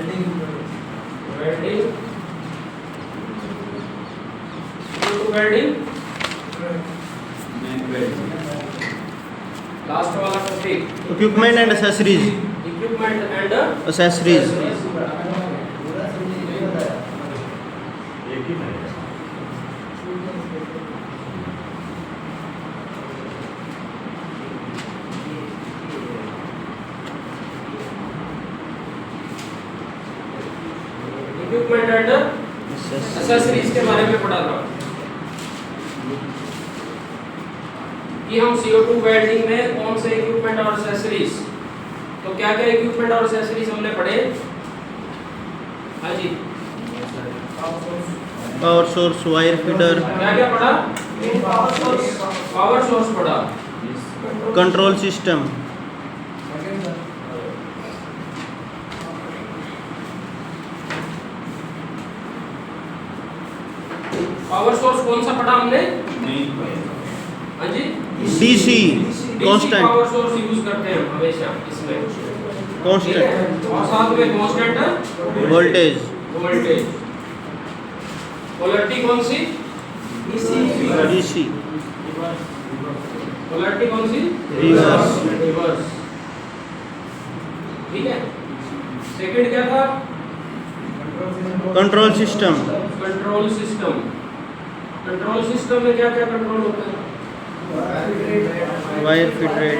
Welding, welding, last वाला topic equipment and accessories. Equipment and accessories. Equipment and accessories के बारे में पढ़ा था कि हम CO2 वेल्डिंग में कौन से इक्विपमेंट और एसेसरीज, तो क्या क्या इक्विपमेंट और एसेसरीज हमने पढ़े? हाँ जी, पावर सोर्स, वायर फीडर, क्या क्या पढ़ा? पावर सोर्स पढ़ा, कंट्रोल सिस्टम, पावर सोर्स कौन सा पढ़ा हमने? हाँ जी, DC constant, power source use करते हैं हमेशा इसमें, कांस्टेंट और साथ में कांस्टेंट वोल्टेज, वोल्टेज। पोलैरिटी कौन सी? डीसी पोलैरिटी कौन सी? रिवर्स। रिवर्स। ठीक है। सेकंड क्या था? Control system, control system. Control system में क्या क्या कंट्रोल होता है? Wire feed rate,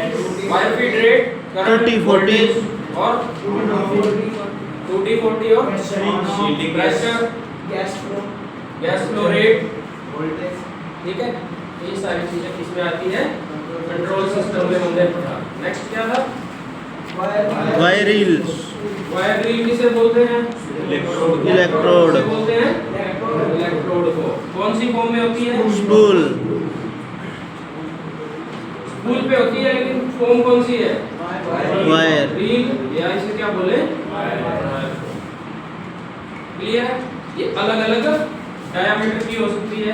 wire feed rate, current, 2T, 40 voltage और 2T, 40 और प्रेशर, गैस फ्लो रेट। ठीक है, ये सारी चीजें किसमें आती है? कंट्रोल सिस्टम में हमने पढ़ा। नेक्स्ट क्या था? वायर रील्स, वायर रील किसे बोलते हैं? इलेक्ट्रोड, किसे बोलते हैं? इलेक्ट्रोड को। कौन सी फॉर्म में होती है? स्पूल, स्पूल पे होती है, लेकिन फॉर्म कौन सी है? वायर, रील, या इसे क्या बोले? क्लियर है? ये अलग अलग डायामीटर की हो सकती है,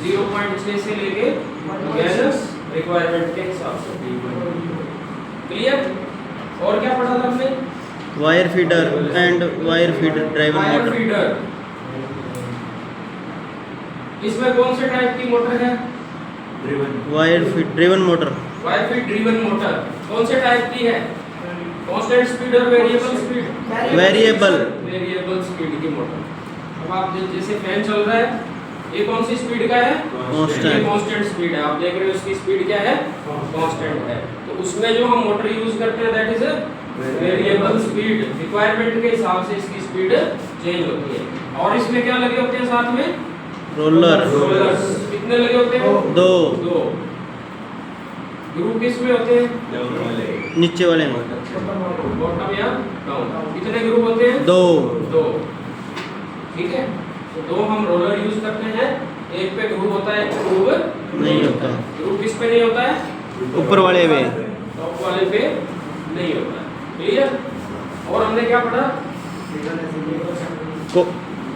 0.6 से लेके गैस रिक्वायरमेंट के हिसाब से। क्लियर? और क्या पढ़ा था हमने? Wire feeder and wire feed driven wire motor. Feeder. इसमें कौन से टाइप की मोटर है? Wire feed driven motor, wire feed driven motor. कौन से टाइप की है? कांस्टेंट स्पीड और वेरिएबल स्पीड? वेरिएबल स्पीड की मोटर। अब आप जैसे फैन चल रहा है, ये कौन सी स्पीड का है? कांस्टेंट, ये कांस्टेंट स्पीड है। आप देख रहे हो इसकी स्पीड क्या है? कांस्टेंट है। तो उसमें जो हम मोटर यूज करते हैं that is variable speed. Requirement के हिसाब से इसकी स्पीड चेंज होती है। और इसमें क्या लगे होते हैं साथ में? Roller, rollers. कितने लगे होते हैं? 2 दो। ग्रुप किसमें होते हैं? नीचे वाले में, बॉटम या डाउन। कितने ग्रुप होते हैं? 2 दो। ठीक है, तो 2 हम रोलर यूज करते हैं। एक पे ग्रुप होता है, एक ग्रुप नहीं होता, ग्रुप किस पे नहीं होता है? ऊपर वाले में, टॉप वाले पे नहीं होता है। क्लियर? और हमने क्या पढ़ा?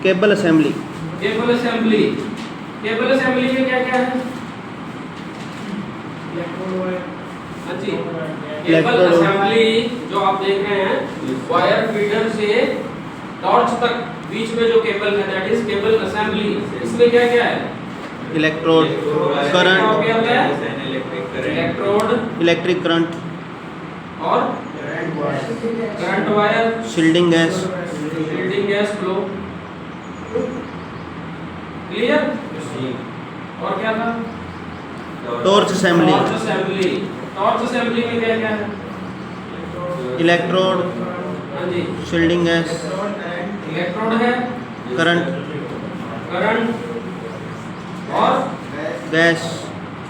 Cable assembly, cable assembly. Cable assembly में क्या क्या है? हाँ जी, केबल असेंबली जो आप देख रहे हैं, वायर फीडर से टॉर्च तक बीच में जो केबल है दैट इज केबल असेंबली। इसमें क्या क्या है? इलेक्ट्रोड, करंट, क्या होता है? इलेक्ट्रोड इलेक्ट्रिक करंट, और current wire, shielding gas, shielding gas flow. Clear? और क्या था? Torch assembly, torch assembly. Torch assembly में क्या क्या है? इलेक्ट्रोड, हाँ जी, शील्डिंग गैस, इलेक्ट्रोड है, करंट, करंट और गैस,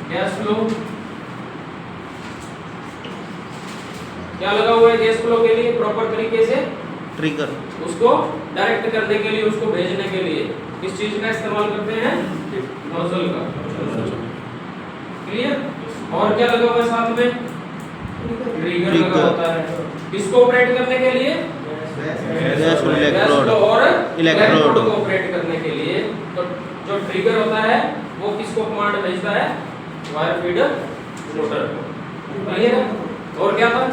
गैस फ्लो। क्या लगा हुआ है गैस फ्लो के लिए? प्रॉपर तरीके से ट्रिगर, उसको डायरेक्ट करने के लिए, उसको भेजने के लिए किस चीज का इस्तेमाल करते हैं? नोजल का। क्लियर? और क्या लगा हुआ है साथ में? ट्रिगर लगा होता है। किसको ऑपरेट करने के लिए? गैस और इलेक्ट्रोड, और इलेक्ट्रोड को ऑपरेट करने के लिए। तो जो ट्रिगर होता है वो किसको कमांड भेजता है? वायर फीडर मोटर को। क्लियर है? और क्या था?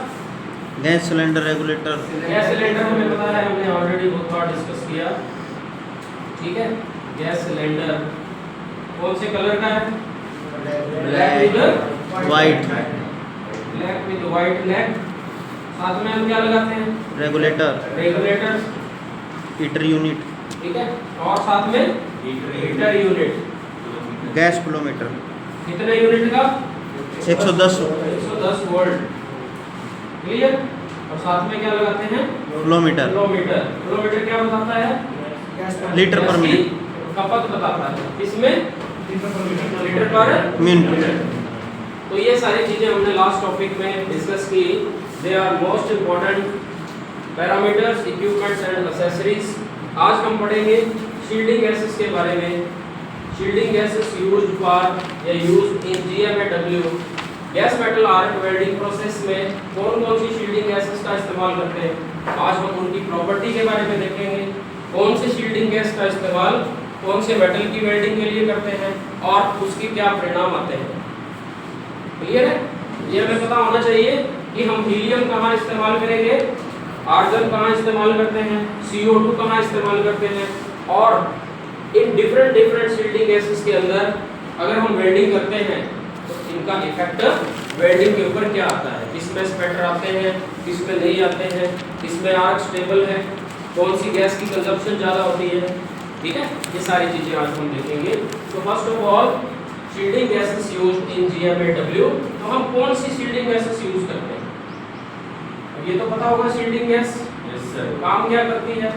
Gas cylinder regulator, gas cylinder हमें पता है, हमने ऑलरेडी बहुत बार डिस्कस किया। ठीक है, गैस सिलेंडर कौन से कलर का है? Black with white, black with white neck. साथ में हम क्या लगाते हैं? Regulator, regulator. हीटर यूनिट, ठीक है, और साथ में हीटर यूनिट। गैस फ्लोमीटर, कितने यूनिट का? 110 110 वोल्ट। क्लियर। और साथ में क्या लगाते हैं? Flowmeter, flowmeter. फ्लोमीटर क्या बताता है? लीटर पर गैस की मिनट, खपत बताता है। इसमें लीटर पर मिनट। तो ये सारी चीजें हमने लास्ट टॉपिक में डिस्कस की। They are most important parameters, equipments and accessories. आज हम पढ़ेंगे शील्डिंग गैसेस के बारे में। शील्डिंग गैसेस यूज्ड फॉर या used in GMAW gas metal arc welding process में कौन कौन सी शील्डिंग गैसेस का इस्तेमाल करते हैं। आज हम उनकी प्रॉपर्टी के बारे में देखेंगे। कौन से शील्डिंग गैस का इस्तेमाल कौन से मेटल की वेल्डिंग के लिए करते हैं और उसके क्या परिणाम आते हैं। क्लियर है? ये हमें पता होना चाहिए कि हम हीलियम कहाँ इस्तेमाल करेंगे, आर्गन कहाँ इस्तेमाल करते हैं, CO2 कहाँ इस्तेमाल करते हैं, और इन डिफरेंट शील्डिंग गैसेस के अंदर अगर हम वेल्डिंग करते हैं तो इनका इफेक्ट वेल्डिंग के ऊपर क्या आता है, किसमें स्पैटर आते हैं, किसमें नहीं आते हैं, किसमें आर्क स्टेबल है, कौन सी गैस की कंजप्शन ज़्यादा होती है। ठीक है, ये सारी चीज़ें आज हम देखेंगे। तो first of all shielding gases used in GMAW। तो हम कौन सी शील्डिंग गैसेस यूज करते हैं? अब ये तो पता होगा शील्डिंग गैस काम क्या करती है।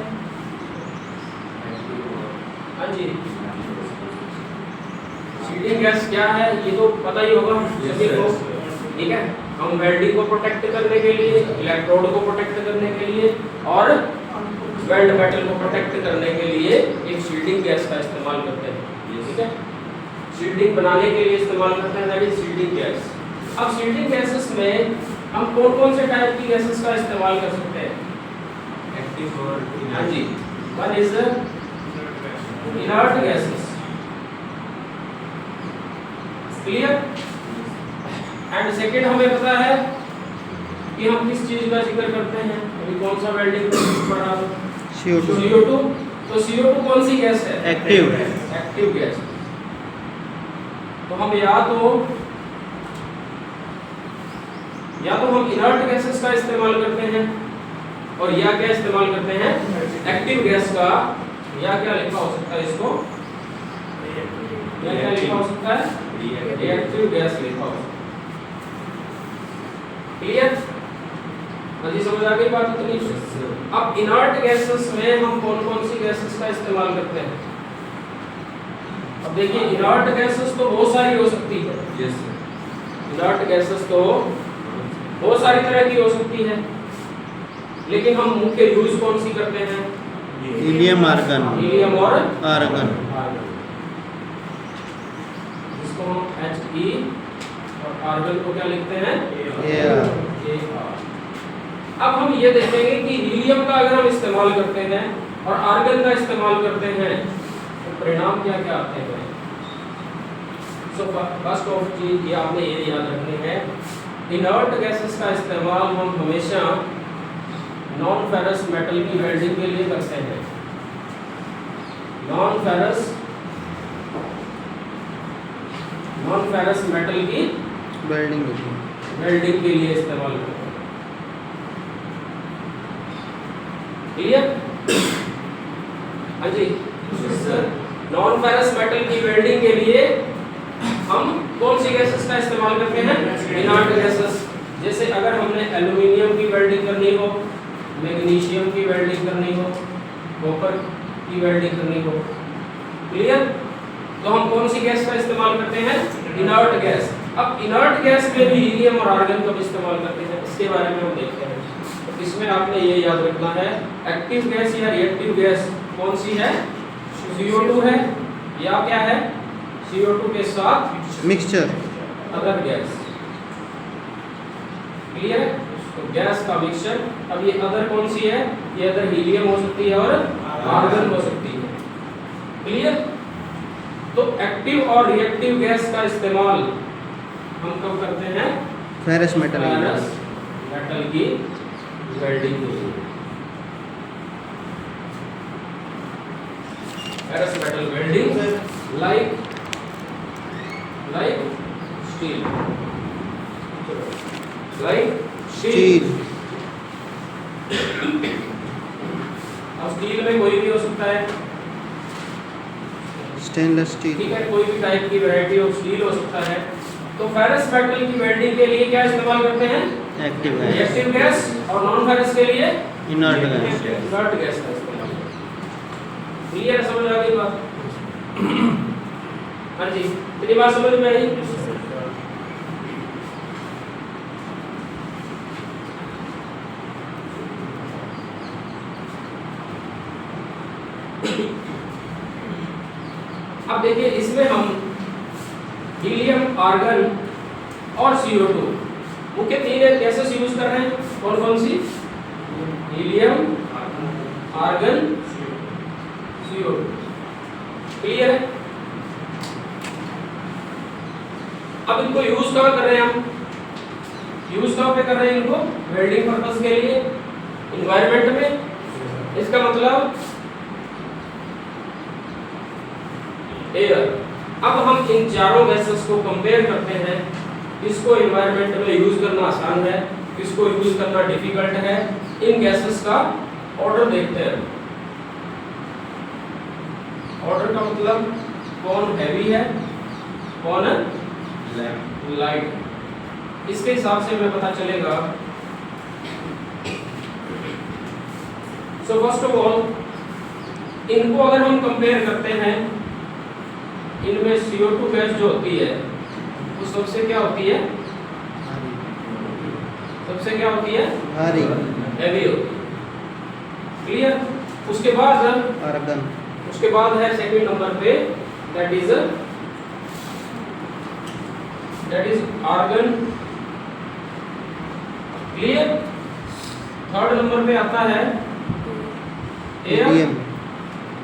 हाँ जी, शील्डिंग गैस क्या है ये तो पता ही होगा सभी को। ठीक है, हम वेल्डिंग को प्रोटेक्ट करने के लिए, इलेक्ट्रोड को प्रोटेक्ट करने के लिए और वेल्ड मेटल को प्रोटेक्ट करने के लिए एक शील्डिंग गैस का इस्तेमाल करते हैं। ठीक है, शील्डिंग बनाने के लिए इस्तेमाल करते हैं, दैट इज शील्डिंग गैस। अब शील्डिंग गैसेस में हम कौन कौन से टाइप की गैसेस का इस्तेमाल कर सकते हैं? एक्टिव और हाँ जी, one is inert gases. Clear. And second हमें पता है कि हम किस चीज का जिक्र करते हैं। अभी कौन सा वेल्डिंग पढ़ा? CO2। तो CO2 कौन सी गैस है? Active gas. तो हम या तो हम इनर्ट गैसेस का इस्तेमाल करते हैं और या क्या इस्तेमाल करते हैं? एक्टिव गैस का। या क्या लिखा हो सकता है इसको? या क्या लिखा हो सकता है? रिएक्टिव गैस लिखा हो। क्लियर? अभी समझ आ गई बात इतनी? अब इनर्ट गैसेस में हम कौन कौन सी गैसेस का इस्तेमाल करते हैं? अब देखिए, इनर्ट गैसेस तो बहुत सारी हो सकती है। इनर्ट गैसेस तो बहुत सारी तरह की हो सकती है, लेकिन हम मुख्य यूज कौन सी करते हैं? हीलियम, आर्गन, हीलियम और आर्गन। इसको हम He और आर्गन को क्या लिखते हैं? Ar। अब हम ये देखेंगे कि हीलियम का अगर हम इस्तेमाल करते हैं और आर्गन का इस्तेमाल करते हैं तो परिणाम क्या क्या आते हैं। सो फर्स्ट ऑफ चीज ये आपने ये याद रखनी है, इनर्ट गैसेस का इस्तेमाल हम हमेशा नॉन फेरस मेटल की वेल्डिंग के लिए करते हैं। नॉन फेरस मेटल की वेल्डिंग के लिए इस्तेमाल करते हैं। क्लियर? हाँ जी, नॉन फेरस मेटल की वेल्डिंग के लिए हम कौन सी गैसेस का इस्तेमाल करते हैं? Inert gases. जैसे अगर हमने एल्यूमिनियम की वेल्डिंग करनी हो, मैग्नीशियम की वेल्डिंग करनी हो, कॉपर की वेल्डिंग करनी हो। क्लियर? तो हम कौन सी गैस का इस्तेमाल करते हैं? Inert gas. अब इनर्ट गैस में भी हीलियम और आर्गन कब इस्तेमाल करते हैं इसके बारे में हम देखते हैं। तो इसमें आपने ये याद रखना है, एक्टिव गैस या रिएक्टिव गैस कौन सी है? CO2 है या क्या है? CO2 के साथ मिक्सचर, अदर गैस। क्लियर है? तो गैस का मिक्सचर। अब ये अदर कौन सी है? ये अदर हीलियम हो सकती है और आर्गन हो सकती है। क्लियर? तो एक्टिव और रिएक्टिव गैस का इस्तेमाल हम कब करते हैं? फेरस मेटल फेरस मेटल की वेल्डिंग होगी। Ferrous metal welding like steel, like steel. अब स्टील में कोई भी हो सकता है, स्टेनलेस स्टील। ठीक है, कोई भी टाइप की वैरायटी ऑफ स्टील हो सकता है। तो फेरस मेटल की वेल्डिंग के लिए क्या इस्तेमाल करते हैं? एक्टिव गैस, रिएक्टिव गैस, और नॉन फेरस के लिए इनर्ट गैस। इनर्ट गैस का इस्तेमाल। क्लियर, समझ आ गई बात? हाँ जी, इतनी बात समझ में आई? अब देखिए, इसमें हम हीलियम, आर्गन और CO2 मुख्य 3 गैसेस यूज कर रहे हैं। कौन कौन सी? Helium, argon, CO2। क्लियर है? अब इनको यूज कहाँ कर रहे हैं हम? यूज कहाँ पे कर रहे हैं इनको? वेल्डिंग पर्पस के लिए, इन्वायरमेंट में। इसका मतलब एयर। अब हम इन चारों गैसेस को कंपेयर करते हैं, किसको एनवायरनमेंट में यूज करना आसान है, किसको यूज करना डिफिकल्ट है। इन गैसेस का ऑर्डर देखते हैं। ऑर्डर का मतलब कौन हैवी है, कौन लाइट। इसके हिसाब से हमें पता चलेगा। सो फर्स्ट ऑफ ऑल, इनको अगर हम कंपेयर करते हैं, इनमें CO2 गैस जो होती है वो सबसे क्या होती है? सबसे क्या होती है? भारी, हैवी होती है। क्लियर? उसके बाद आर्गन, उसके बाद है सेकंड नंबर पे, that is argon. Clear? Third number पे आता है air, helium,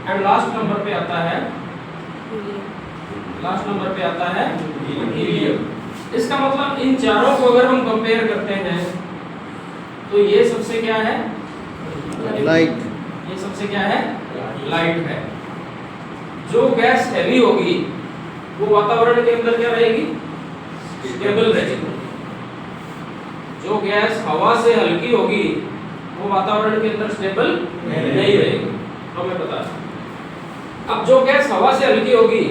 and last number पे आता है हीलियम। इसका मतलब इन चारों को अगर हम कंपेयर करते हैं तो ये सबसे क्या है? लाइट, ये सबसे क्या है? लाइट है। जो गैस हैवी होगी वो वातावरण के अंदर क्या रहेगी? स्टेबल रहेगी। जो गैस हवा से हल्की होगी वो वातावरण के अंदर स्टेबल नहीं रहेगी, हमें पता है। अब जो गैस हवा से हल्की होगी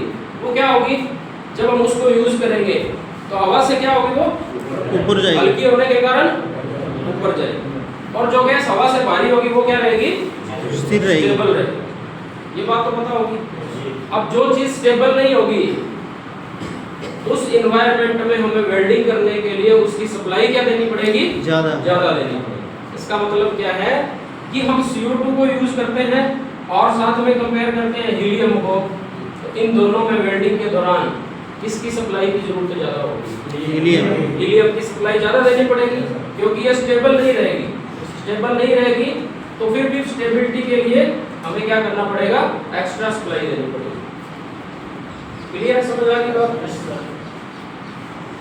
वो क्या होगी? जब हम उसको यूज करेंगे तो हवा से क्या होगी? वो ऊपर जाएगी, हल्की होने के कारण ऊपर जाएगी। और जो गैस हवा से भारी होगी वो क्या रहेगी? स्थिर रहेगी। स्टेबल रहेगी। ये बात तो पता होगी। अब जो चीज स्टेबल नहीं होगी, उस एनवायरनमेंट में हमें वेल्डिंग करने के लिए उसकी सप्लाई क्या देनी पड़ेगी? ज्यादा देनी पड़ेगी। इसका मतलब क्या है कि हम CO2 को यूज करते हैं और साथ में कंपेयर करते हैं हीलियम को। तो इन दोनों में वेल्डिंग के दौरान किसकी सप्लाई की जरूरत ज्यादा होगी? हीलियम की सप्लाई ज्यादा देनी पड़ेगी, क्योंकि ये स्टेबल नहीं रहेगी। स्टेबल नहीं रहेगी तो फिर भी स्टेबिलिटी के लिए हमें क्या करना पड़ेगा? एक्स्ट्रा सप्लाई देनी पड़ेगी। क्लियर है? समझ आ गई बात?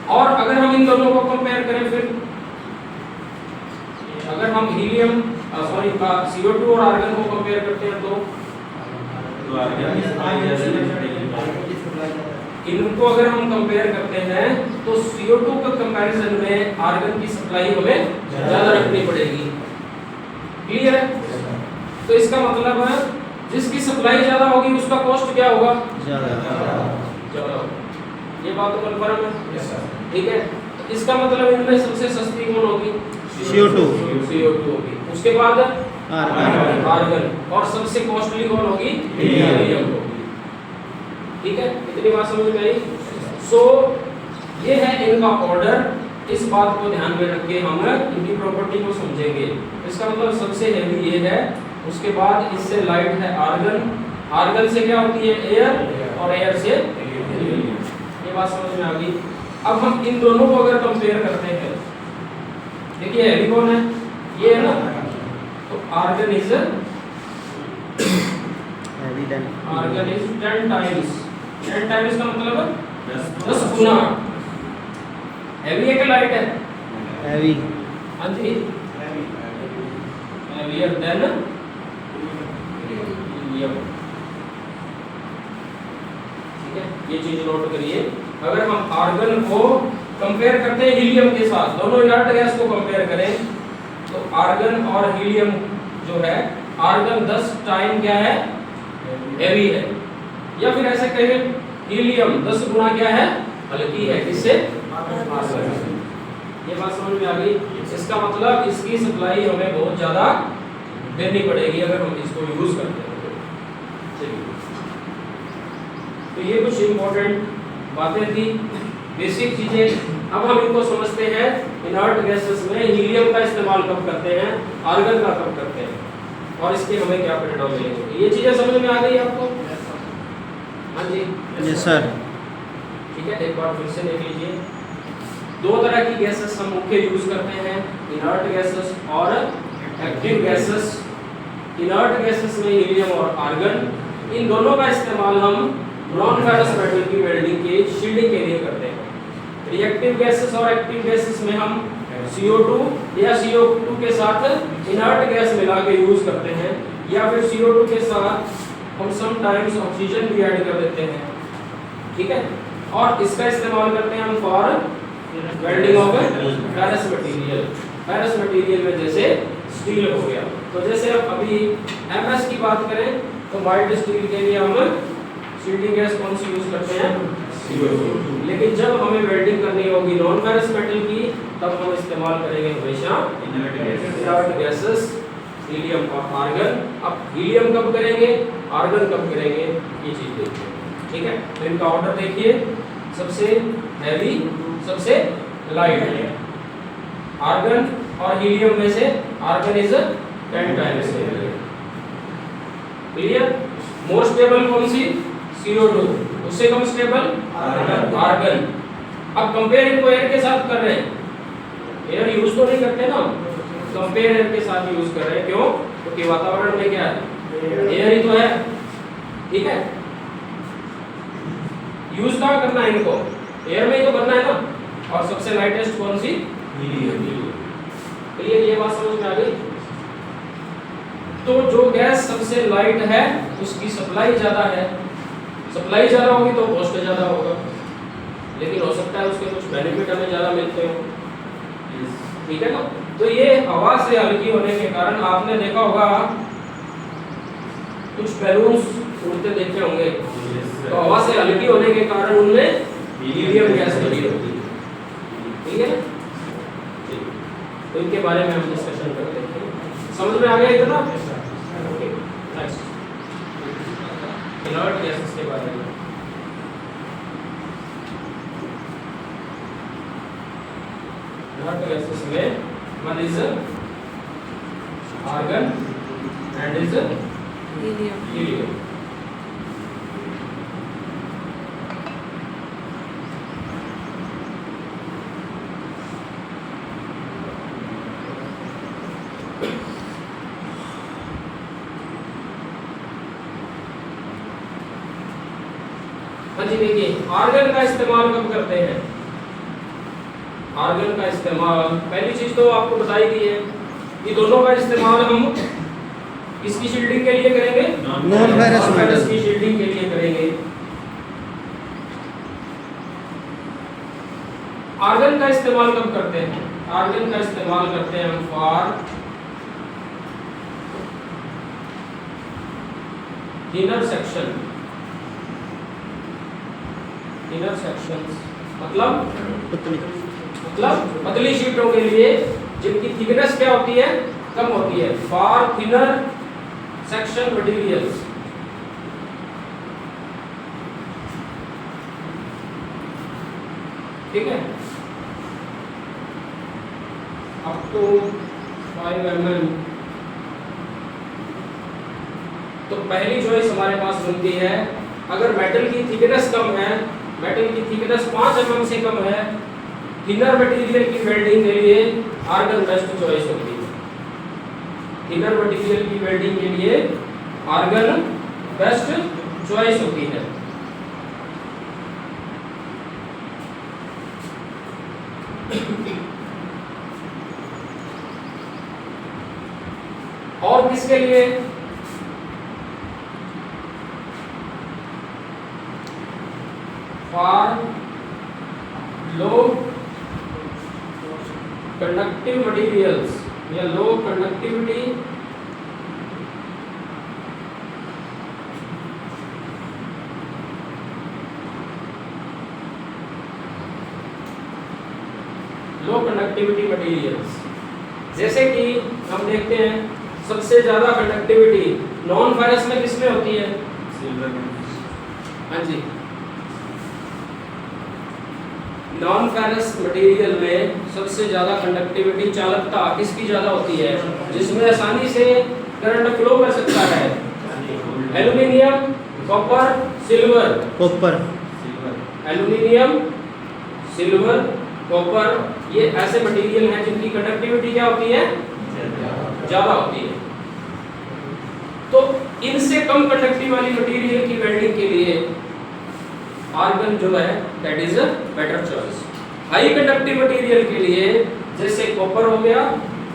और अगर हम इन दोनों को कंपेयर करें, फिर अगर हम हीलियम CO2 और आर्गन को कंपेयर करते हैं तो इनको अगर हम कंपेयर करते हैं तो CO2 के कंपैरिजन में आर्गन की सप्लाई हमें ज्यादा रखनी पड़ेगी। क्लियर है? तो इसका मतलब है जिसकी सप्लाई ज्यादा होगी उसका कॉस्ट क्या होगा? ज्यादा होगा। ये बात तो कन्फर्म है, ठीक है? इसका मतलब इनमें सबसे सस्ती कौन होगी? CO2 होगी। उसके बाद आर्गन, और सबसे कॉस्टली कौन होगी? हीलियम होगी। ठीक है, इतनी बात समझ में आई? सो ये है इनका ऑर्डर। इस बात को ध्यान में रख के हम इनकी प्रॉपर्टी को समझेंगे। इसका मतलब सबसे हेवी ये है, उसके बाद इससे लाइट है आर्गन, आर्गन से क्या होती है? एयर, और एयर से हीलियम। ये बात समझ में आ गई? अब हम इन दोनों को अगर कंपेयर करते हैं, देखिए हैवी कौन है? ये है ना, तो आर्गन इज 10 टाइम्स। 10 टाइम्स का मतलब 10 गुना हैवी है कि लाइट है? हैवी, हाँ जी, heavier than helium। ठीक है, ये चीज नोट करिए। अगर हम आर्गन को कंपेयर करते हैं हीलियम के साथ, दोनों इनर्ट गैस को कंपेयर करें, तो आर्गन और हीलियम जो है, आर्गन 10 टाइम क्या है, हेवी है, या फिर ऐसे कहें हीलियम 10 गुना क्या है, हल्की है, किससे, आर्गन। ये बात समझ में आ गई। इसका मतलब इसकी सप्लाई हमें बहुत ज्यादा देनी पड़ेगी अगर हम इसको यूज करते हैं। चलिए, तो ये कुछ इंपॉर्टेंट बातें थी, बेसिक चीजें। अब हम इनको समझते हैं, इनर्ट गैसेस में हीलियम का इस्तेमाल कब करते हैं, आर्गन का कब करते हैं, और इसके हमें क्या परिणाम मिलेंगे। ये चीजें समझ में आ गई आपको? हाँ जी, यस सर। ठीक है, एक बार फिर से देख लीजिए। दो तरह की गैसेस हम मुख्य यूज करते हैं, इनर्ट गैसेस और एक्टिव गैसेस। इनर्ट गैसेस में हीलियम और आर्गन, इन दोनों का इस्तेमाल हम नॉन फेरस मेटल की वेल्डिंग के शील्डिंग के लिए करते हैं। रिएक्टिव गैसेस और एक्टिव गैसेस में हम CO2 या CO2 के साथ इनर्ट गैस मिला के यूज करते हैं, या फिर CO2 के साथ हम समटाइम्स ऑक्सीजन भी ऐड कर देते हैं। ठीक है, और इसका इस्तेमाल करते हैं हम for welding of ferrous material. Ferrous material में जैसे स्टील हो गया, तो जैसे अब अभी MS की बात करें तो माइल्ड स्टील के लिए हम शील्डिंग गैस कौन सी यूज करते हैं, CO2। लेकिन जब हमें वेल्डिंग करनी होगी नॉन फेरस मेटल की, तब हम इस्तेमाल करेंगे हमेशा इनर्ट गैसेस, हीलियम और आर्गन। अब हीलियम कब करेंगे, आर्गन कब करेंगे, ये चीज देखिए। ठीक है, तो इनका ऑर्डर देखिए, सबसे हैवी, सबसे लाइट है आर्गन, और हीलियम में से argon is 10 times heavier. Clear? More stable कौन सी, CO2, उससे कम स्टेबल आर्गन। अब कंपेयर इनको एयर के साथ कर रहे हैं, एयर यूज तो नहीं करते ना, कंपेयर एयर के साथ यूज कर रहे हैं। क्यों? क्योंकि वातावरण में क्या है, एयर ही तो है। ठीक है, यूज कहाँ करना है इनको, एयर में ही तो करना है ना। और सबसे लाइटेस्ट कौन सी, हीलियम। क्लियर? ये बात समझ में आ गई। तो जो गैस सबसे लाइट है उसकी सप्लाई ज्यादा है, सप्लाई ज्यादा होगी तो कॉस्ट ज्यादा होगा, लेकिन हो सकता है उसके कुछ बेनिफिट हमें ज्यादा मिलते हो। ठीक है ना? तो ये हवा से हल्की होने के कारण, आपने देखा होगा कुछ बैलून्स उड़ते देखे होंगे, तो हवा से हल्की होने के कारण उनमें हीलियम गैस भरी होती है। ठीक है, तो इनके बारे में हम डिस्कशन करते हैं। समझ में आ गया इतना? ओके, नेक्स्ट इनर्ट गैसेस के बारे में। इनर्ट गैसेस में one is argon and is helium. हाँ जी, देखिए आर्गन का इस्तेमाल कब करते हैं। आर्गन का इस्तेमाल, पहली चीज तो आपको बताई गई है कि दोनों का इस्तेमाल हम किसकी शील्डिंग के लिए करेंगे, नॉन फेरस मेटल की शील्डिंग के लिए करेंगे। आर्गन का इस्तेमाल कब करते हैं, आर्गन का इस्तेमाल करते हैं हम for inner section. Inner sections मतलब पतली शीटों के लिए जिनकी थिकनेस क्या होती है, कम होती है, फॉर थिनर सेक्शन मटेरियल्स। ठीक है, अप टू 5 mm। तो पहली चॉइस हमारे पास बनती है, अगर मेटल की थिकनेस कम है, मेटल की थिकनेस 5 mm से कम है, थिनर मटेरियल की वेल्डिंग के लिए आर्गन बेस्ट चॉइस होती है। थिनर मटेरियल की वेल्डिंग के लिए आर्गन बेस्ट चॉइस होती है। किसके लिए? फॉर लो कंडक्टिव मटेरियल्स या लो कंडक्टिविटी लो कंडक्टिविटी मटेरियल्स। जैसे कि हम देखते हैं सबसे ज्यादा कंडक्टिविटी नॉन फेरस में किसमें होती है? सिल्वर में। हाँ जी, नॉन फेरस मटेरियल में सबसे ज्यादा कंडक्टिविटी चालकता किसकी ज्यादा होती है? जिसमें आसानी से करंट फ्लो कर सकता है। Aluminium, copper, silver. Copper. Silver. Aluminium, silver, copper, ये ऐसे मटेरियल हैं जिनकी कंडक्टिविटी क्या होती है? ज्यादा होती है। तो इनसे कम कंडक्टिव वाली मटेरियल की वेल्डिंग के लिए आर्गन जो है that is a better choice. High conductive material के लिए जैसे कॉपर हो गया,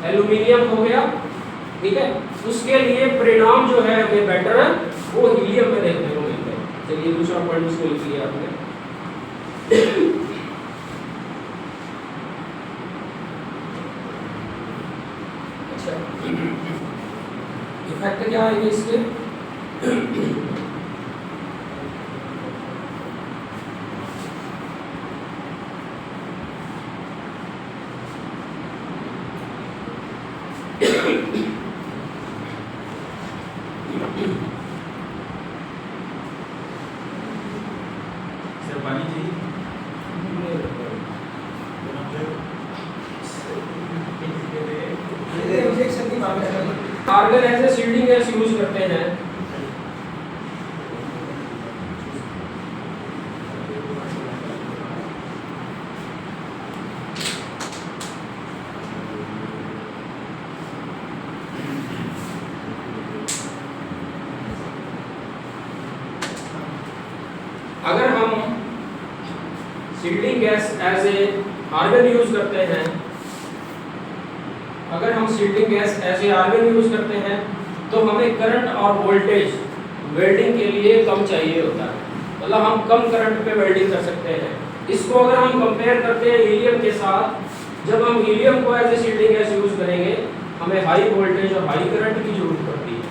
एल्युमिनियम हो गया, ठीक है, उसके लिए परिणाम जो है हमें बेटर है वो हीलियम में देखने को मिलते हैं। चलिए दूसरा पॉइंट इसको लिख लिया आपने। अच्छा, इफेक्ट क्या आएगा इसके? सर पानी चाहिए? Argon as a shielding gas use करते हैं। अगर हम shielding gas as a argon use करते हैं, अगर हम shielding gas as a argon use करते हैं तो हमें करंट और वोल्टेज वेल्डिंग के लिए कम चाहिए होता है। मतलब हम कम करंट पे वेल्डिंग कर सकते हैं। इसको अगर हम कंपेयर करते हैं हीलियम के साथ, जब हम हीलियम को as a shielding gas use करेंगे हमें हाई वोल्टेज और हाई करंट की जरूरत पड़ती है,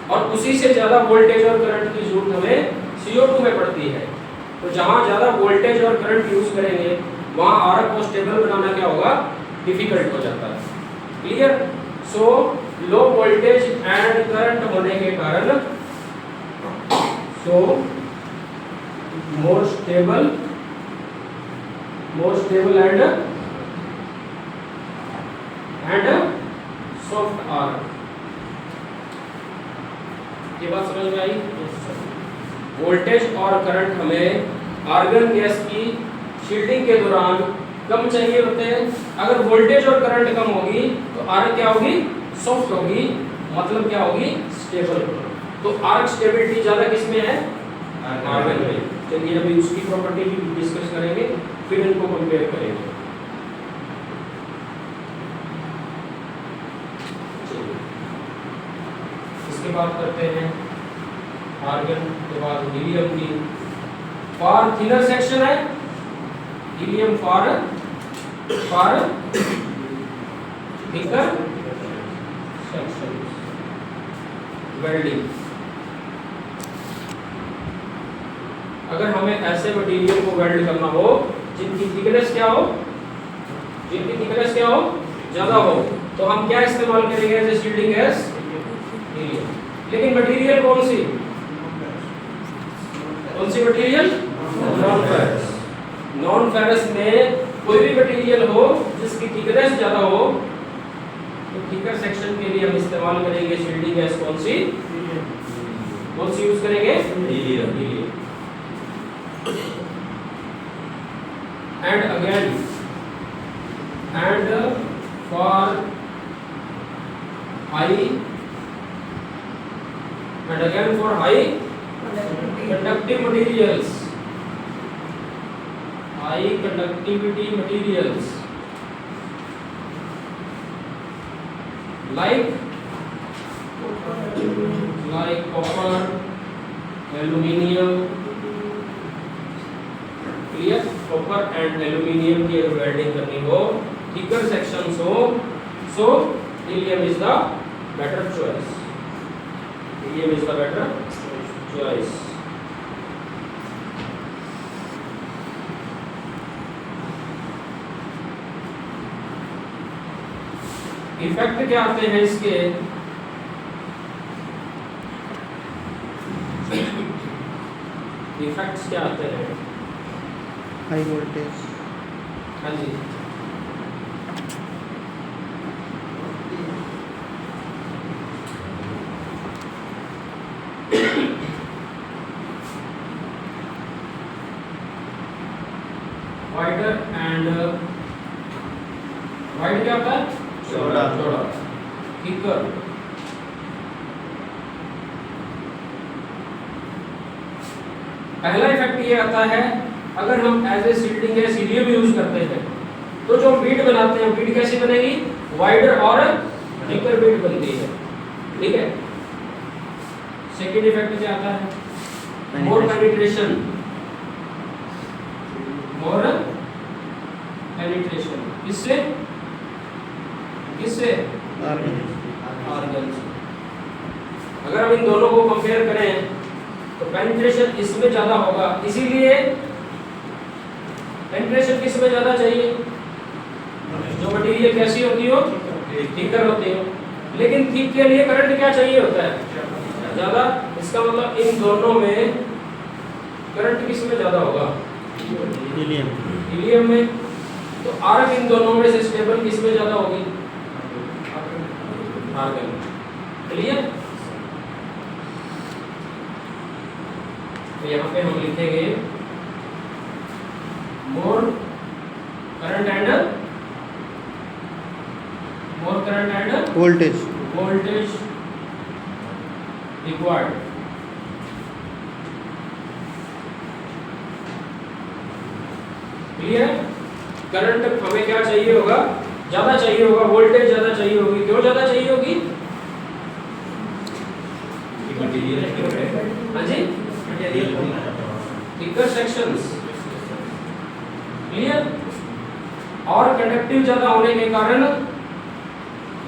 और उसी से ज़्यादा वोल्टेज और करंट की जरूरत हमें CO2 में पड़ती है। तो जहाँ ज़्यादा वोल्टेज और करंट यूज करेंगे वहाँ आर्क को स्टेबल बनाना क्या होगा? डिफिकल्ट हो जाता है। Clear? So low voltage and current होने के कारण more stable and soft arc. ये बात समझ में आई? वोल्टेज और करंट हमें आर्गन गैस की शील्डिंग के दौरान कम चाहिए होते हैं। अगर वोल्टेज और करंट कम होगी तो आर्क क्या होगी? सॉफ्ट होगी, मतलब क्या होगी? स्टेबल। तो आर्क स्टेबिलिटी ज़्यादा किसमें है? आर्गन में। चलिए अभी उसकी प्रॉपर्टी भी डिस्कस करेंगे, फिर इनको कंपेयर करेंगे। चलिए इसके बाद करते हैं आर्गन के बाद हीलियम की। फॉर थिनर सेक्शन है helium, for thicker section welding. अगर हमें ऐसे मटेरियल को वेल्ड करना हो जिनकी थिकनेस क्या हो? ज्यादा हो, तो हम क्या इस्तेमाल करेंगे as a shielding gas? Helium. लेकिन मटेरियल कौन सी मटेरियल? नॉन फेरस में कोई भी मटेरियल हो जिसकी थिकनेस ज्यादा हो तो थिकर सेक्शन के लिए हम इस्तेमाल करेंगे शील्डिंग गैस कौन सी यूज करेंगे? Helium. And again for high conductive materials, high conductivity materials like like copper, aluminium, clear? Copper and aluminium की अगर वेल्डिंग करनी हो, thicker sections हो, so helium is the better choice. Helium is the better choice. Effect क्या आते हैं इसके? Effects क्या आते हैं? हाई वोल्टेज, हाँ जी, वाइडर एंड वाइड क्या होता है? चौड़ा। थिकर। पहला इफेक्ट ये आता है, अगर हम एज ए शील्डिंग या सीलियम यूज करते हैं तो जो बीट बनाते हैं, बीट कैसी बनेगी? वाइडर और थिकर बीट बनती है, ठीक है। सेकेंड इफेक्ट क्या आता है? मोर पेनिट्रेशन, मोर पेनिट्रेशन। किससे? किससे? आर्गन से। अगर हम इन दोनों को कंपेयर करें तो पेनिट्रेशन इसमें ज्यादा होगा, इसीलिए पेनिट्रेशन किसमें ज्यादा चाहिए? जो मटेरियल कैसी होती हो? थिकर होती हो। लेकिन थिक के लिए करंट क्या चाहिए होता है? ज्यादा। इसका मतलब इन दोनों में करंट किसमें ज्यादा होगा? हीलियम, हीलियम में। तो आर्क इन दोनों में से स्टेबल किसमें ज्यादा होगी? आर्गन। क्लियर? तो यहाँ पे हम लिखेंगे मोर current end voltage, voltage required. Clear? Current हमें क्या चाहिए होगा? ज्यादा चाहिए होगा, वोल्टेज ज्यादा चाहिए होगी। क्यों ज्यादा चाहिए होगी? हाँ जी, थिकर सेक्शंस। क्लियर? और कंडक्टिव ज्यादा होने के कारण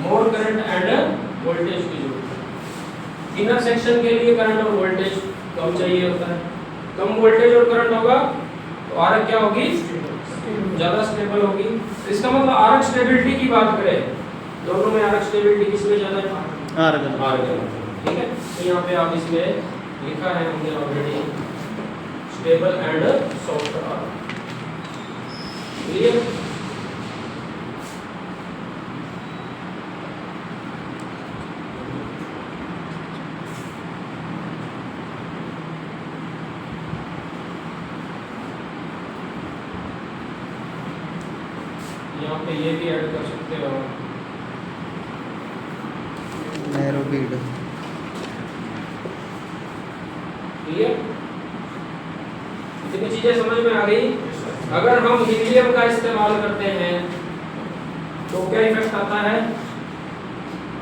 मोर करंट एंड वोल्टेज की जरूरत है। थिनर सेक्शन के लिए करंट और वोल्टेज कम चाहिए होता है। कम वोल्टेज और करंट होगा तो आर्क क्या होगी? ज्यादा स्टेबल होगी। इसका मतलब आर्क स्टेबिलिटी की बात करें, दोनों में आर्क स्टेबिलिटी किसमें ज्यादा है? आर्गन। आर्गन। ठीक है, तो यहाँ पे आप इसमें लिखा है हमने already, stable and soft arc. Clear? यहाँ पे ये भी ऐड कर सकते हो, नैरो बीड। क्लियर? इतनी चीजें समझ में आ गई? अगर हम हीलियम का इस्तेमाल करते हैं तो क्या इफेक्ट आता है,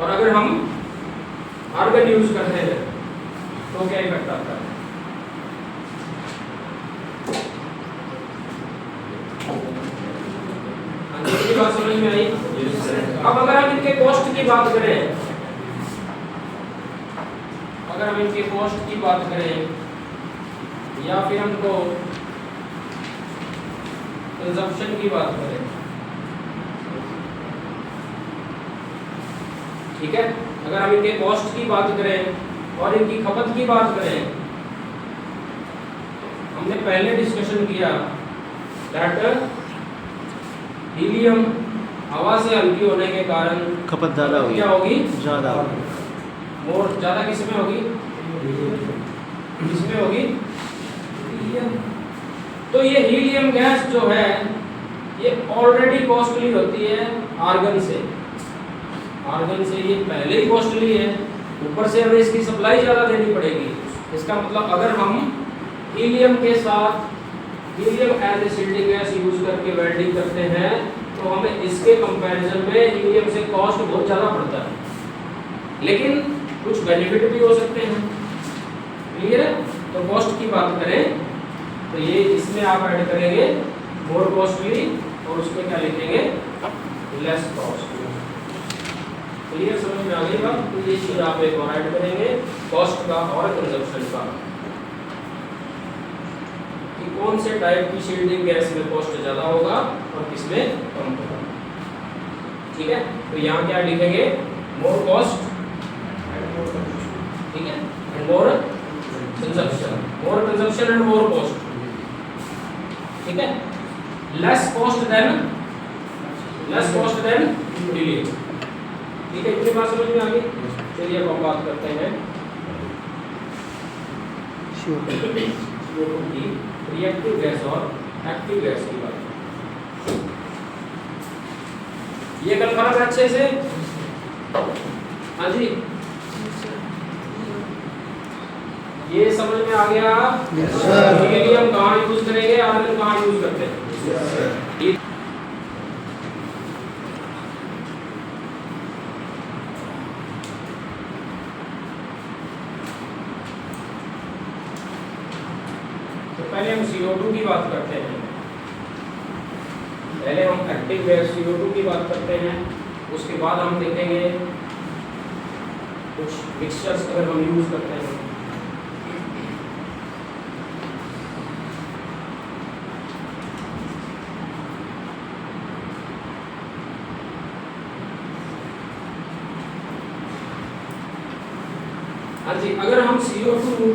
और अगर हम आर्गन यूज करते हैं तो क्या इफेक्ट आता है? की बात समझ में आई? अब अगर हम इनके कॉस्ट की बात करें, अगर हम इनके कॉस्ट की बात करें या फिर हमको कंजप्शन की बात करें, ठीक है, अगर हम इनके कॉस्ट की बात करें और इनकी खपत की बात करें, हमने पहले डिस्कशन किया दैट हीलियम हवा से हल्की होने के कारण खपत ज्यादा होगी। क्या होगी? ज्यादा। मोर ज्यादा किसमें होगी? किसमें होगी? हीलियम। तो ये हीलियम गैस जो है ये ऑलरेडी कॉस्टली होती है आर्गन से। आर्गन से ये पहले ही कॉस्टली है, ऊपर से हमें इसकी सप्लाई ज़्यादा देनी पड़ेगी। इसका मतलब अगर हम हीलियम के साथ helium as a shielding gas use करके वेल्डिंग करते हैं तो हमें इसके कंपैरिजन में हीलियम से कॉस्ट बहुत ज़्यादा पड़ता है। लेकिन कुछ बेनिफिट भी हो सकते हैं। क्लियर है? तो कॉस्ट की बात करें तो ये इसमें आप ऐड करेंगे मोर कॉस्टली और उसमें क्या लिखेंगे लेस कॉस्टली। क्लियर, समझ में आ गई बात? तो ये चीज आप एक और ऐड करेंगे कॉस्ट का और कंजप्शन का, कि कौन से टाइप की शील्डिंग गैस में कॉस्ट ज्यादा होगा और किसमें कम होगा। ठीक है, तो यहाँ क्या लिखेंगे मोर कॉस्ट, ठीक है, and more consumption and more cost. ठीक है, लेस कॉस्ट देन डिले। ठीक है, इतनी बात समझ में आ गई? चलिए अब हम बात करते हैं CO2 की रिएक्टिव गैस और एक्टिव गैस की बात। ये कन्फर्म है अच्छे से? हाँ जी, ये समझ में आ गया? Yes, sir. हीलियम कहाँ यूज करेंगे, आर्गन कहाँ यूज करते हैं? ठीक। तो पहले हम CO2 की बात करते हैं। पहले हम एक्टिव गैस CO2 की बात करते हैं, उसके बाद हम देखेंगे कुछ मिक्सचर्स अगर हम यूज करते हैं। हाँ जी, अगर हम CO2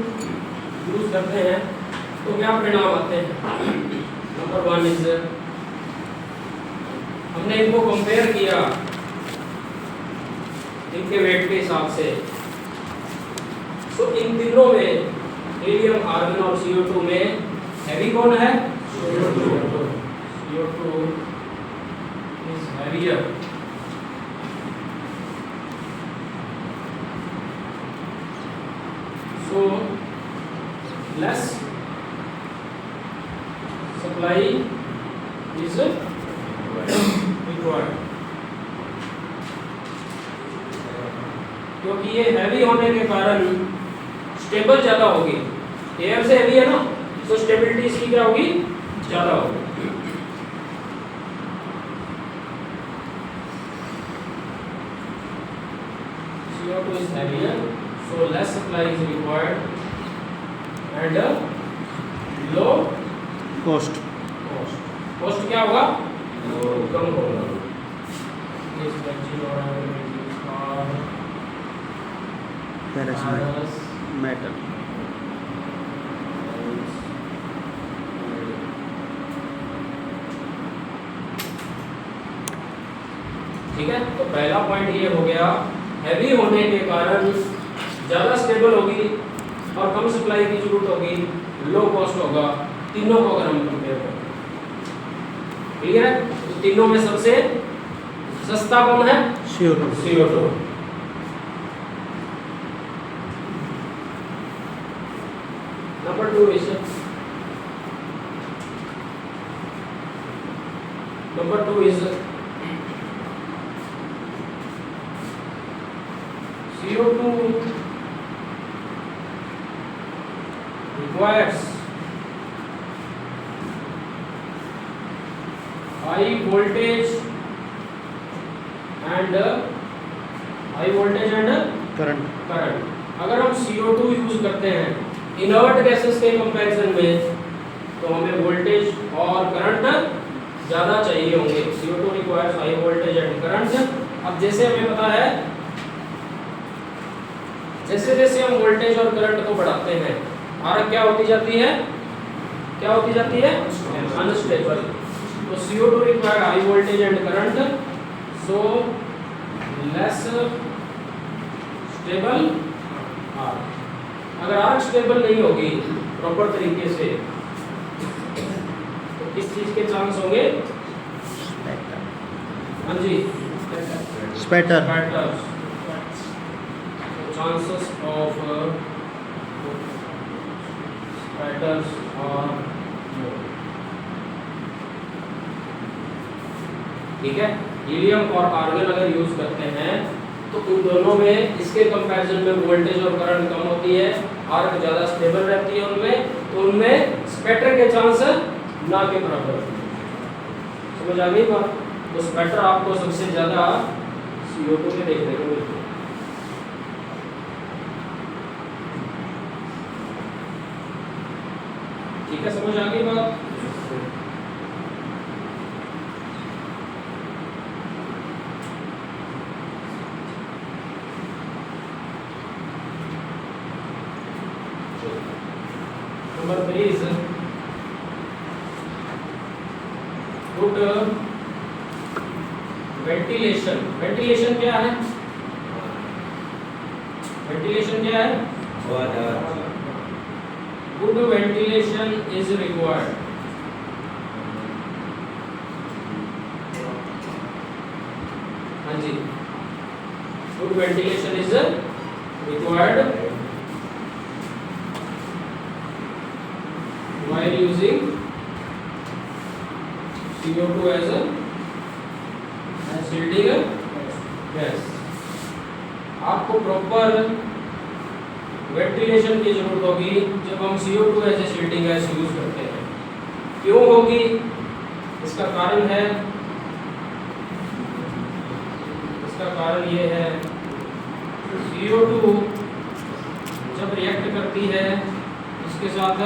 यूज करते हैं तो क्या परिणाम आते हैं? नंबर 1 इज, हमने इनको कंपेयर किया इनके वेट के हिसाब से, तो इन तीनों में हीलियम, आर्गन और CO2 में हैवी कौन है? CO2 is heavier. So less supply is required, क्योंकि ये हैवी होने के कारण स्टेबल ज्यादा होगी। एयर से हैवी है ना, तो स्टेबिलिटी इसकी क्या होगी? ज्यादा होगी। CO2 is heavier, so less supply is required and low cost. cost क्या होगा? कम होगा। Is benzene or aromatic or Ferrous metal. ठीक है, तो पहला पॉइंट ये हो गया, हैवी होने के कारण ज़्यादा स्टेबल होगी और कम सप्लाई की जरूरत होगी, लो कॉस्ट होगा। तीनों को अगर हम कंपेयर करें, क्लियर है? तो तीनों में सबसे सस्ता कौन है? CO2। Number 2 is CO2 requires high voltage and Current. अगर हम CO2 यूज करते हैं इनर्ट गैसेस के कंपैरिजन में, तो हमें वोल्टेज और करंट ज़्यादा चाहिए होंगे। CO2 requires high voltage and current. अब जैसे हमें पता है, जैसे जैसे हम वोल्टेज और करंट को बढ़ाते हैं, आरक क्या होती जाती है? अनस्टेबल। तो CO2 require high voltage and current, so less stable arc. अगर आर्क स्टेबल नहीं होगी प्रॉपर तरीके से, तो किस चीज के चांस होंगे? हाँ जी, Spatter. चांसेस ऑफ स्पैटर्स और ठीक है। हीलियम और आर्गन अगर यूज करते हैं तो उन दोनों में इसके कंपैरिजन में वोल्टेज और करंट कम होती है, आर्क ज़्यादा स्टेबल रहती है उनमें, तो उनमें स्पैटर के चांस ना के बराबर होते हैं। समझ आ गई बात? तो स्पैटर आपको सबसे ज़्यादा CO2 में देखने को मिलते हैं। ठीक है, समझ आ गई बात? Number 3 is good ventilation. Ventilation क्या है? Ventilation क्या है? Good ventilation is required. हाँ जी, good ventilation is required while using CO2 as a shielding gas. आपको प्रॉपर वेंटिलेशन की जरूरत होगी जब हम CO2 as a shielding gas use करते हैं। क्यों होगी? इसका कारण ये है CO2 जब रिएक्ट करती है इसके साथ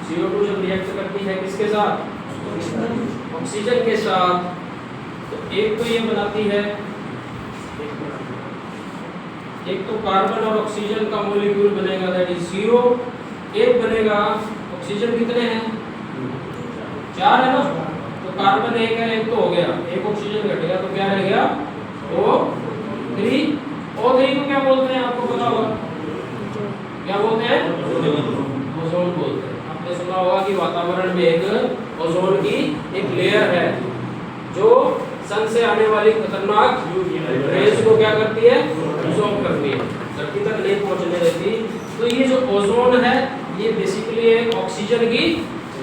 CO2 जब रिएक्ट करती है किसके साथ? ऑक्सीजन के साथ। तो एक तो ये बनाती है, एक तो कार्बन और ऑक्सीजन का मॉलिक्यूल बनेगा दैट इज CO, एक बनेगा ऑक्सीजन कितने हैं? 4 है ना, तो कार्बन एक है, एक तो हो गया, एक ऑक्सीजन घट गया तो क्या रह गया? O3। O3 को क्या बोलते हैं आपको पता होगा? क्या बोलते हैं? ओजोन बोलते हैं। आपने सुना होगा कि वातावरण में एक ओजोन की एक लेयर है जो सन से आने वाली खतरनाक रेज को क्या करती है? एब्जॉर्ब करती है, धरती तक नहीं पहुंचने देती। तो ये जो ओजोन है ये बेसिकली एक ऑक्सीजन की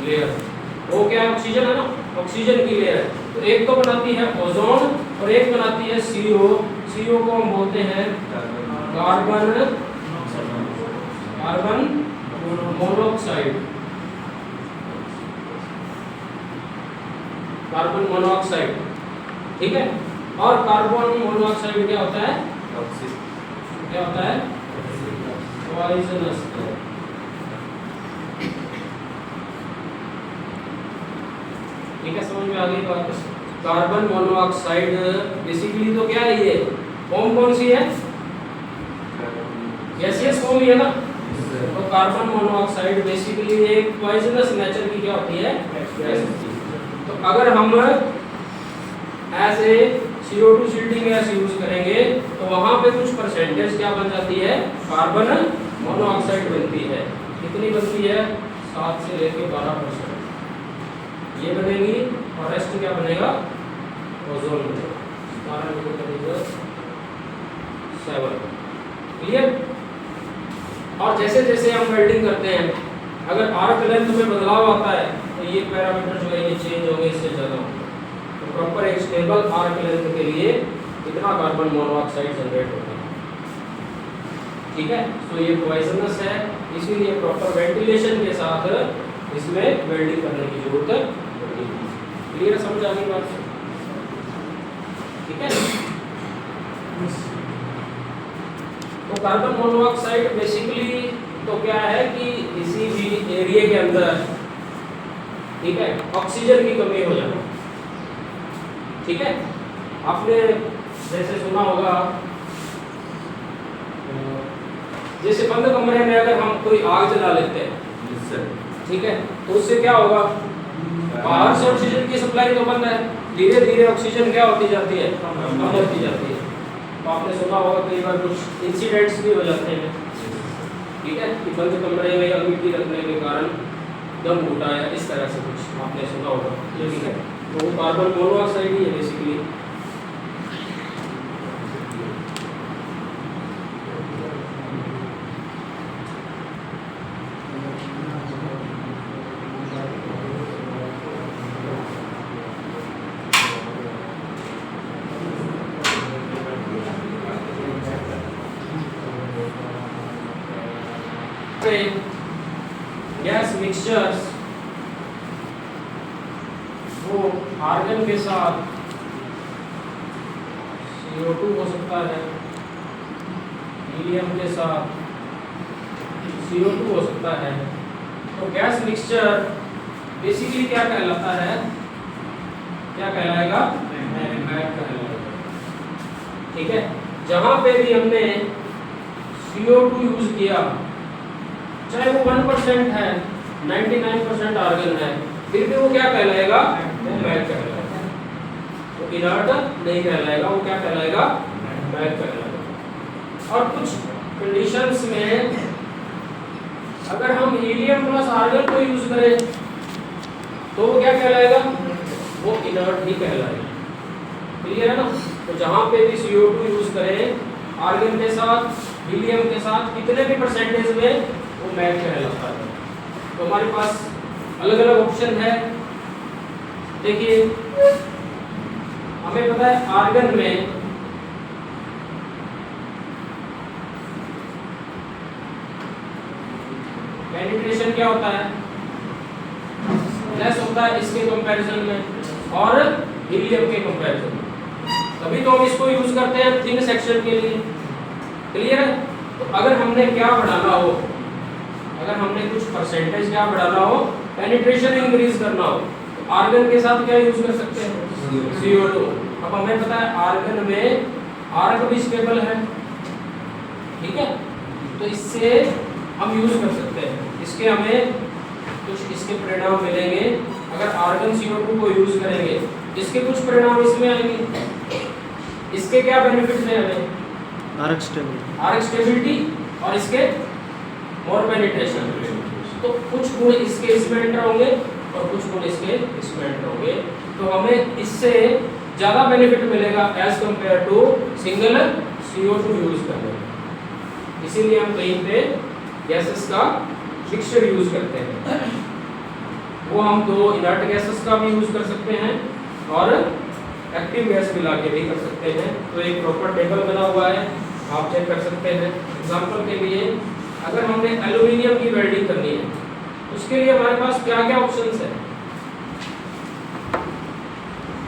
लेयर है। वो क्या है? ऑक्सीजन है ना, ऑक्सीजन की लेयर है। तो एक तो बनाती है ओजोन और एक बनाती है CO। CO को हम बोलते हैं कार्बन मोनोऑक्साइड। कार्बन मोनोऑक्साइड, ठीक है। और कार्बन मोनोऑक्साइड क्या होता है? क्या होता है? पॉइजनस। ठीक है, समझ में आ गई बात? कार्बन मोनोऑक्साइड बेसिकली तो क्या है? ये फॉर्म कौन सी है? गैसियस फॉर्म ही है ना। तो कार्बन मोनोऑक्साइड बेसिकली एक पॉइजनस नेचर की क्या होती है? तो अगर हम as a CO2 shielding gas use करेंगे तो वहां पे कुछ परसेंटेज क्या बन जाती है? कार्बन मोनोऑक्साइड बनती है। कितनी बनती है? 7 से लेकर 12% ये बनेगी और रेस्ट क्या बनेगा? ओजोन बनेगा। 7 क्लियर। और जैसे जैसे हम वेल्डिंग करते हैं अगर आर्क लेंथ में बदलाव आता है तो ये पैरामीटर जो है ये चेंज होंगे, इससे ज़्यादा होगा। तो प्रॉपर एक स्टेबल आर्क लेंथ के लिए कितना कार्बन मोनोऑक्साइड जनरेट होता है? ठीक है, तो ये पॉइजनस है, इसीलिए प्रॉपर वेंटिलेशन के साथ इसमें वेल्डिंग करने की जरूरत होती है। क्लियर, समझ आ गई बात? ठीक है। तो कार्बन मोनोऑक्साइड बेसिकली तो क्या है कि किसी भी एरिया के अंदर, ठीक है, ऑक्सीजन की कमी हो जाए। ठीक है, आपने जैसे सुना होगा जैसे बंद कमरे में अगर हम कोई आग जला लेते हैं, ठीक है, तो उससे क्या होगा? बाहर से ऑक्सीजन की सप्लाई तो बंद है, धीरे धीरे ऑक्सीजन क्या होती जाती है? कम होती जाती है। तो आपने सुना होगा कई बार कुछ इंसिडेंट्स भी हो जाते हैं, ठीक है, कि बंद कमरे में या मिट्टी रखने के कारण दम घुटा या इस तरह से कुछ आपने सुना होगा। ठीक है, तो वो कार्बन मोनोऑक्साइड ही है बेसिकली। पे गैस मिक्सचर्स वो आर्गन के साथ CO2 हो सकता है, हीलियम के साथ CO2 हो सकता है। तो गैस मिक्सचर बेसिकली क्या कहलाता है, क्या कहलाएगा, मैक कहलाएगा। ठीक है, जहां पे भी हमने CO2 यूज किया, चाहे वो 1% है, 99% आर्गन है, फिर भी वो क्या कहलाएगा, वो मैक कहलाएगा। वो इनर्ट नहीं कहलाएगा, वो क्या कहलाएगा, मैक कहलाएगा। और कुछ कंडीशंस में अगर हम हीलियम प्लस आर्गन को यूज करें तो वो क्या कहलाएगा, वो इनर्ट ही कहलाएगा। क्लियर है ना? तो जहां पे भी CO2 यूज करें आर्गन के साथ, हीलियम के साथ, कितने भी परसेंटेज में, वो मैक कहलाता है। तो हमारे पास अलग अलग ऑप्शन है। देखिए, हमें पता है आर्गन में पेनिट्रेशन क्या होता है, लेस होता है इसके कंपैरिजन में और हीलियम के कंपैरिजन में। तभी तो हम इसको यूज करते हैं थिन सेक्शन के लिए। क्लियर है? तो अगर हमने क्या बढ़ाना हो, अगर हमने कुछ परसेंटेज क्या बढ़ाना हो, पेनिट्रेशन इंक्रीज करना हो, तो आर्गन के साथ क्या यूज कर सकते हैं, CO2। अब हमें पता है आर्गन में आर्क भी स्टेबल है, ठीक है, तो इससे हम यूज कर सकते हैं। इसके हमें कुछ इसके परिणाम मिलेंगे। अगर आर्गन CO2 को यूज करेंगे, इसके कुछ परिणाम इसमें आएंगे। इसके क्या बेनिफिट्स हैं हमें, आर्क स्टेबिलिटी और इसके मोर पेनिट्रेशन। तो कुछ गुण इसके इसमें एंटर होंगे और कुछ गुण इसके इसमें एंटर होंगे। तो हमें इससे ज़्यादा बेनिफिट मिलेगा as compare to single CO2 use करने में। इसीलिए हम कहीं पे गैसेस का मिक्सचर यूज करते हैं। वो हम दो इनर्ट गैसेस का भी यूज कर सकते हैं और एक्टिव गैस मिला के भी कर सकते हैं। तो एक प्रॉपर टेबल बना हुआ है, आप चेक कर सकते हैं। एग्जांपल के लिए, अगर हमने एल्यूमिनियम की वेल्डिंग करनी है, उसके लिए हमारे पास क्या क्या ऑप्शंस है।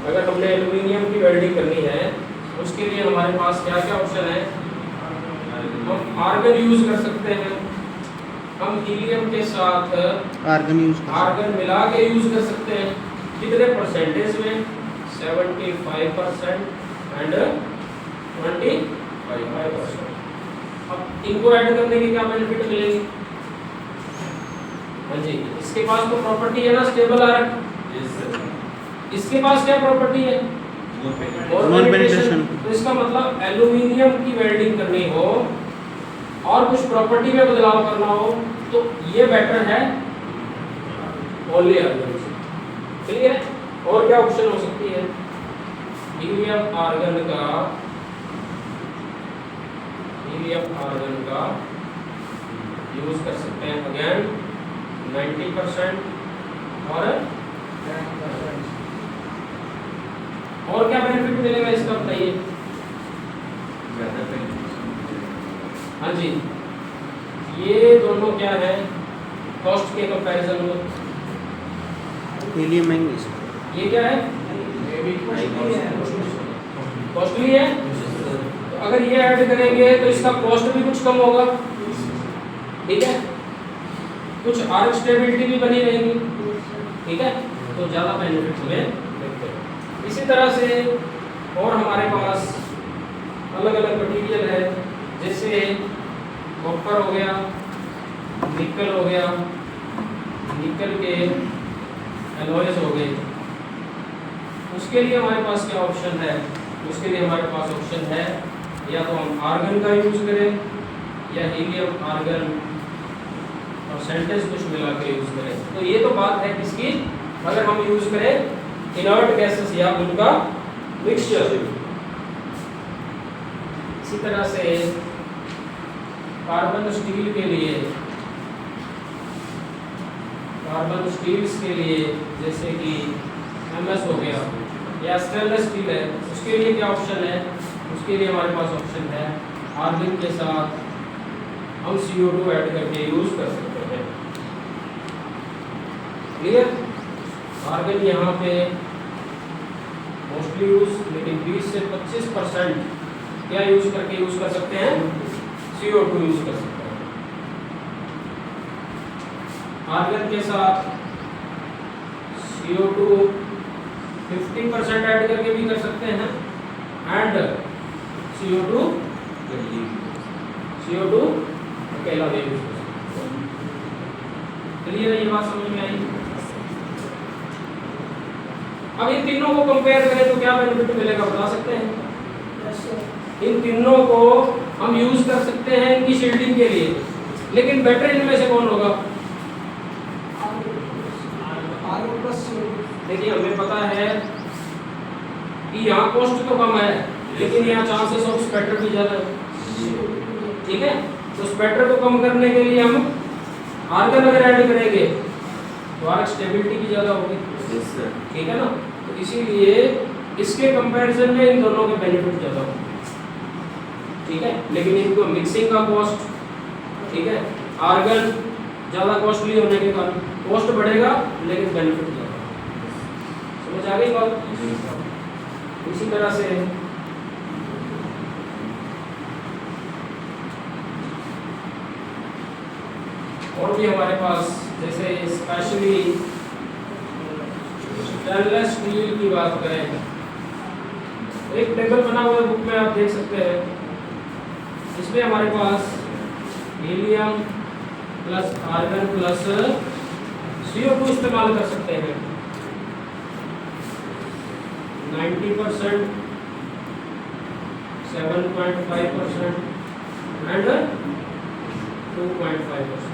अगर हमने एल्यूमिनियम की वेल्डिंग करनी है, उसके लिए हमारे पास क्या क्या ऑप्शन है। हम आर्गन यूज कर सकते हैं, हम हीलियम के साथ आर्गन मिला के यूज कर सकते हैं। कितने परसेंटेज में, 75% एंड 25%। अब इनको ऐड करने की क्या बेनिफिट मिलेगी। हाँ जी, इसके पास तो प्रॉपर्टी है ना स्टेबल आर्क, इसके पास क्या प्रॉपर्टी है, नॉन पेनिट्रेशन। तो इसका मतलब एल्यूमिनियम की वेल्डिंग करनी हो और कुछ प्रॉपर्टी में बदलाव करना हो, तो ये बेटर है ओनली आर्गन से। क्लियर है? और क्या ऑप्शन हो सकती है, हीलियम आर्गन का यूज कर सकते हैं अगेन 90% और क्या बेनिफिट मिलेगा इसका बताइए। हाँ जी, ये दोनों क्या है कॉस्ट के कंपैरिजन में, हीलियम महंगी, ये क्या है कॉस्टली है। तो अगर ये ऐड करेंगे तो इसका कॉस्ट भी कुछ कम होगा, ठीक है, कुछ आर्क स्टेबिलिटी भी बनी रहेगी, ठीक है, तो ज़्यादा बेनिफिट हमें मिलते हैं। इसी तरह से और हमारे पास अलग अलग मटीरियल है, जैसे कॉपर हो गया, निकल हो गया, निकल के एलॉयज हो गए। उसके लिए हमारे पास क्या ऑप्शन है, उसके लिए हमारे पास ऑप्शन है या तो हम आर्गन का यूज करें या हीलियम आर्गन परसेंटेज कुछ मिला के यूज करें। तो ये तो बात है किसकी, अगर हम यूज करें इनर्ट गैसेस या उनका मिक्सचर। इसी तरह से कार्बन स्टील के लिए, कार्बन स्टील्स के लिए जैसे कि MS हो गया या स्टेनलेस स्टील है, उसके लिए क्या ऑप्शन है, उसके लिए हमारे पास ऑप्शन है आर्गन के साथ हम CO2 ऐड करके यूज कर सकते हैं। क्लियर? आर्गन यहाँ पे मोस्टली यूज, लेकिन 20 से 25% क्या यूज करके यूज कर सकते हैं? CO2 यूज कर सकते हैं। आर्गन के साथ CO2 50% ऐड करके भी कर सकते हैं एंड CO2 अकेला भी यूज कर सकते हैं। क्लियर है? ये बात समझ में आई? अब इन तीनों को कंपेयर करें तो क्या बेनिफिट मिलेगा बता सकते हैं? इन तीनों को हम यूज कर सकते हैं इनकी शील्डिंग के लिए, लेकिन बेटर इनमें से कौन होगा? देखिए हमें पता है कि यहाँ कॉस्ट तो कम है, लेकिन यहाँ चांसेस ऑफ स्पैटर भी ज्यादा है। ठीक है, तो स्पैटर को कम करने के लिए हम आर्गन अगर ऐड करेंगे तो आर्क स्टेबिलिटी भी ज्यादा होगी। ठीक है ना, तो इसीलिए इसके कंपैरिजन में इन दोनों के बेनिफिट ज्यादा होंगे। ठीक है, लेकिन इनको मिक्सिंग का कॉस्ट, ठीक है, आर्गन ज्यादा कॉस्टली होने के कारण कॉस्ट बढ़ेगा लेकिन बेनिफिट ज्यादा। समझ आ गई बात? इसी तरह से और भी हमारे पास, जैसे स्पेशली स्टेनलेस स्टील की बात करें, एक टेबल बना हुआ है बुक में, आप देख सकते हैं। इसमें हमारे पास helium plus argon plus CO2 इस्तेमाल कर सकते हैं। 90%, 7.5% एंड 2.5%।